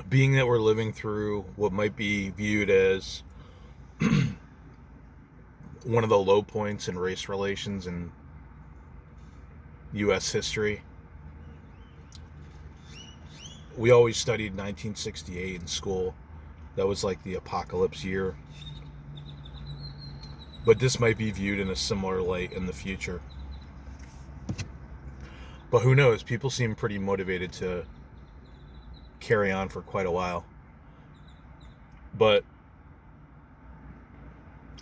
being that we're living through what might be viewed as one of the low points in race relations in U.S. history. We always studied 1968 in school. That was like the apocalypse year. But this might be viewed in a similar light in the future. But who knows? People seem pretty motivated to carry on for quite a while. But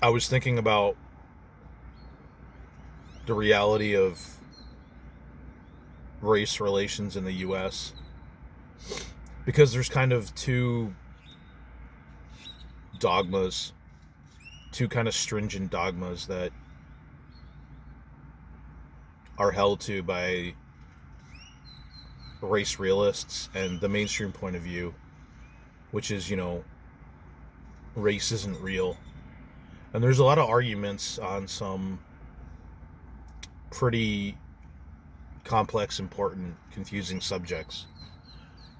I was thinking about the reality of race relations in the US because there's kind of dogmas, two kind of stringent dogmas that are held to by race realists and the mainstream point of view, which is, race isn't real. And there's a lot of arguments on some pretty complex, important, confusing subjects.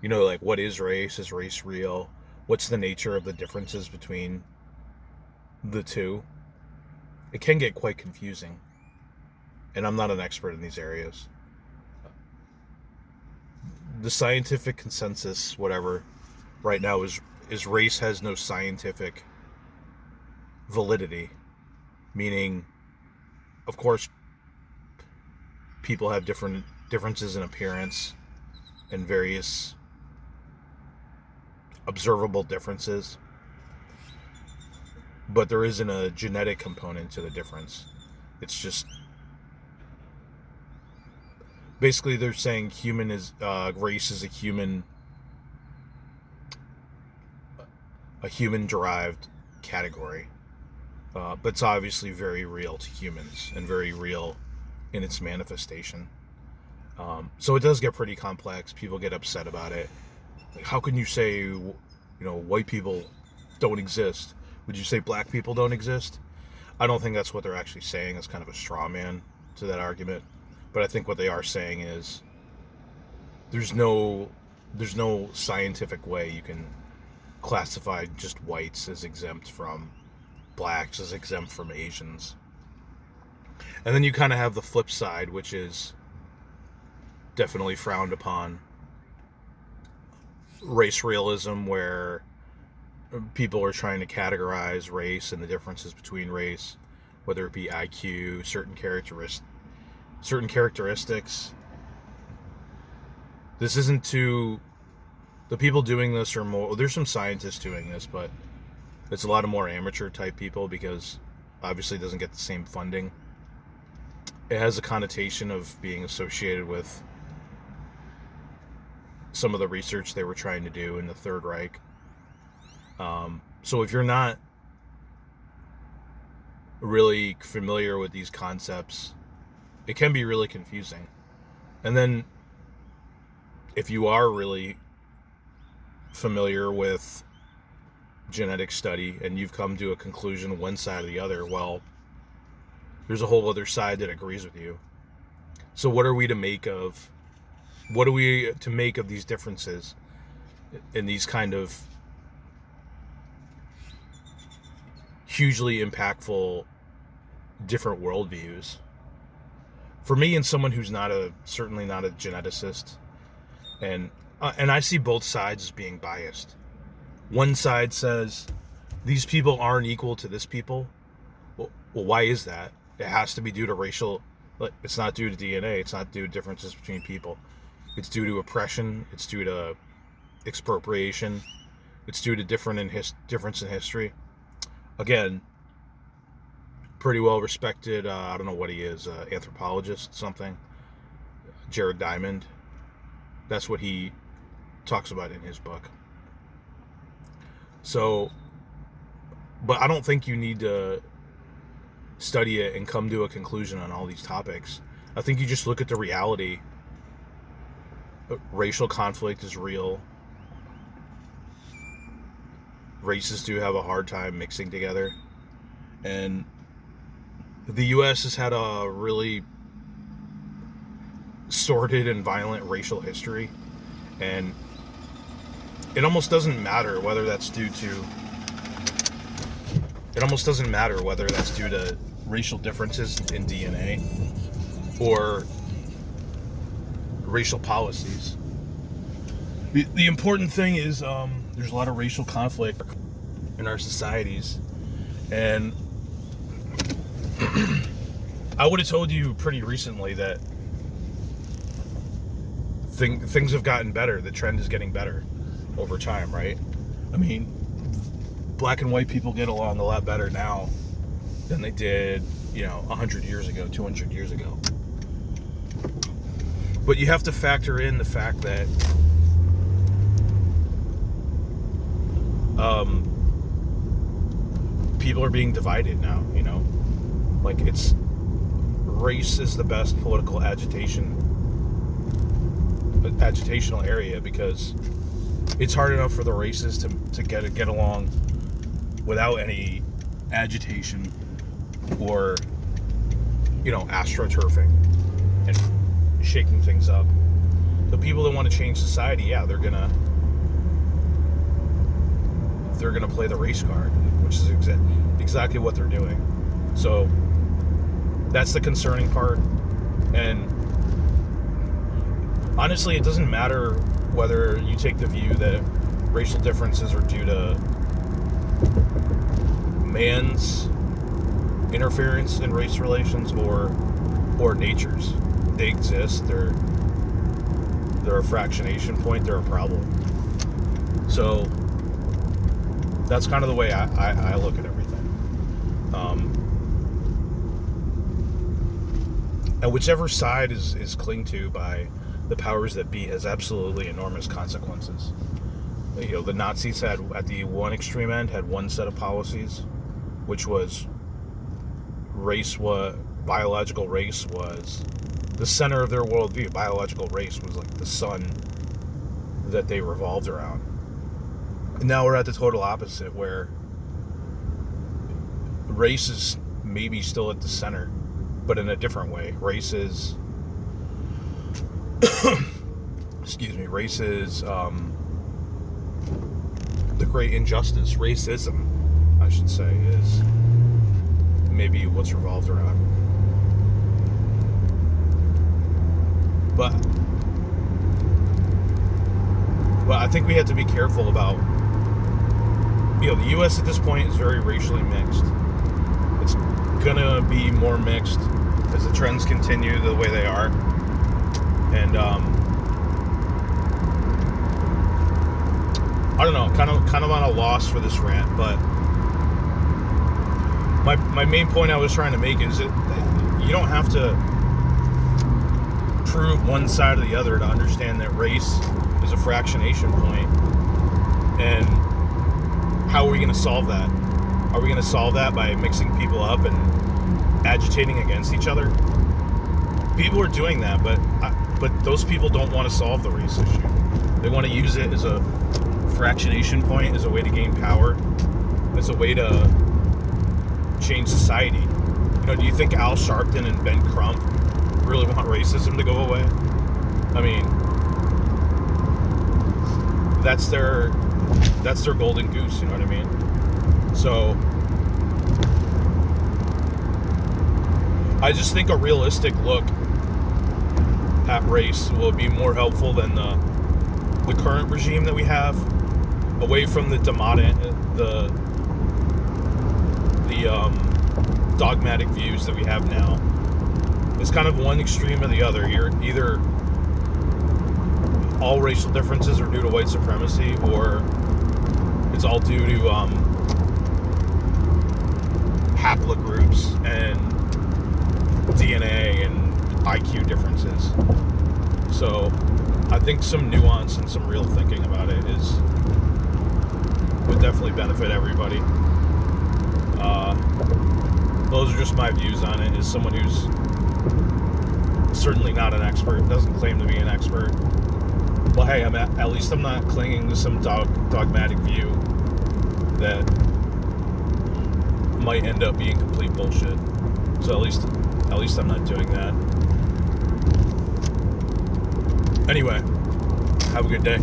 Like what is race? Is race real? What's the nature of the differences between the two? It can get quite confusing. And I'm not an expert in these areas. The scientific consensus, whatever, right now is race has no scientific validity. Meaning, of course, people have differences in appearance and various observable differences, but there isn't a genetic component to the difference. It's just basically they're saying race is a human derived category, but it's obviously very real to humans and very real in its manifestation. So it does get pretty complex. People get upset about it. Like, how can you say, white people don't exist? Would you say black people don't exist? I don't think that's what they're actually saying. It's kind of a straw man to that argument. But I think what they are saying is there's no scientific way you can classify just whites as exempt from blacks, as exempt from Asians. And then you kind of have the flip side, which is definitely frowned upon. Race realism, where people are trying to categorize race and the differences between race, whether it be IQ, certain characteristics. This isn't too. The people doing this are more. There's some scientists doing this, but it's a lot of more amateur type people because obviously it doesn't get the same funding. It has a connotation of being associated with some of the research they were trying to do in the Third Reich. So if you're not really familiar with these concepts, it can be really confusing. And then if you are really familiar with genetic study and you've come to a conclusion one side or the other, well, there's a whole other side that agrees with you. So what are we to make of these differences in these kind of hugely impactful different worldviews? For me, and someone who's certainly not a geneticist, and I see both sides as being biased. One side says these people aren't equal to this people. Well, why is that? It has to be due to racial. It's not due to DNA. It's not due to differences between people. It's due to oppression. It's due to expropriation. It's due to difference in history. Again, pretty well respected. I don't know what he is, anthropologist, something. Jared Diamond. That's what he talks about in his book. So, but I don't think you need to study it and come to a conclusion on all these topics. I think you just look at the reality. Racial conflict is real. Races do have a hard time mixing together. And the U.S. has had a really sordid and violent racial history. And it almost doesn't matter whether that's due to racial differences in DNA or racial policies. The important thing is there's a lot of racial conflict in our societies, and I would have told you pretty recently that things have gotten better. The trend is getting better over time, right? I mean, black and white people get along a lot better now than they did, 100 years ago, 200 years ago. But you have to factor in the fact that people are being divided now, like race is the best political agitational area, because it's hard enough for the races to get along without any agitation or astroturfing and shaking things up. The people that want to change society, yeah, they're gonna play the race card, which is exactly what they're doing. So that's the concerning part. And honestly, it doesn't matter whether you take the view that racial differences are due to man's interference in race relations or nature's. They exist. They're a fractionation point. They're a problem. So that's kind of the way I look at everything. And whichever side is clinged to by the powers that be has absolutely enormous consequences. The Nazis had, at the one extreme end, had one set of policies, which was biological race was the center of their worldview. Biological race was like the sun that they revolved around. And now we're at the total opposite, where race is maybe still at the center, but in a different way. Race is race is the great injustice. Racism, I should say, is maybe what's revolved around. But I think we have to be careful about, the U.S. at this point is very racially mixed. It's gonna be more mixed as the trends continue the way they are. And I don't know, kind of on a loss for this rant, but my main point I was trying to make is that you don't have to prove one side or the other to understand that race is a fractionation point. And how are we going to solve that? Are we going to solve that by mixing people up and agitating against each other? People are doing that, but those people don't want to solve the race issue. They want to use it as a fractionation point, as a way to gain power, as a way to change society. Do you think Al Sharpton and Ben Crump really want racism to go away? I mean, that's their golden goose, you know what I mean? So I just think a realistic look at race will be more helpful than the current regime that we have, away from the dogmatic views that we have now. It's kind of one extreme or the other. You're either all racial differences are due to white supremacy, or it's all due to haplogroups and DNA and IQ differences. So I think some nuance and some real thinking about it would definitely benefit everybody. Those are just my views on it, as someone who's certainly not an expert, doesn't claim to be an expert. Well, hey, at least I'm not clinging to some dogmatic view that might end up being complete bullshit. So at least I'm not doing that. Anyway, have a good day.